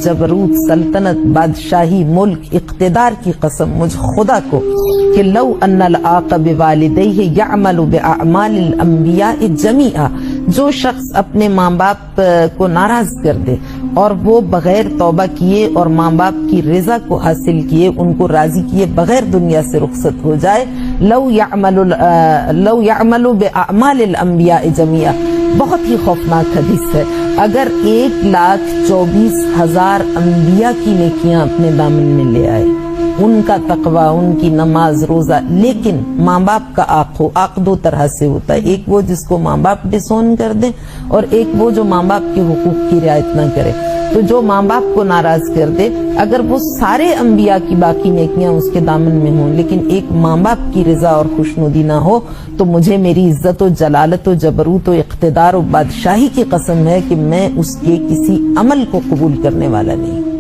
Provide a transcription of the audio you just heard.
جبروت، سلطنت، بادشاہی، ملک، اقتدار کی قسم مجھ خدا کو کہ لو ان العاق بوالدیہ یعمل باعمال الانبیاء جمیعا، جو شخص اپنے ماں باپ کو ناراض کر دے اور وہ بغیر توبہ کیے اور ماں باپ کی رضا کو حاصل کیے، ان کو راضی کیے بغیر دنیا سے رخصت ہو جائے، لو یعمل باعمال الانبیاء جمیعا، بہت ہی خوفناک حدیث ہے، اگر 1,24,000 انبیاء کی نیکیاں اپنے دامن میں لے آئے، ان کا تقوی، ان کی نماز روزہ، لیکن ماں باپ کا عاق ہو، عاق دو طرح سے ہوتا ہے، ایک وہ جس کو ماں باپ ڈسون کر دیں اور ایک وہ جو ماں باپ کے حقوق کی رعایت نہ کرے، تو جو ماں باپ کو ناراض کر دے، اگر وہ سارے انبیاء کی باقی نیکیاں اس کے دامن میں ہوں لیکن ایک ماں باپ کی رضا اور خوشنودی نہ ہو، تو مجھے میری عزت و جلالت و جبروت و اقتدار و بادشاہی کی قسم ہے کہ میں اس کے کسی عمل کو قبول کرنے والا نہیں۔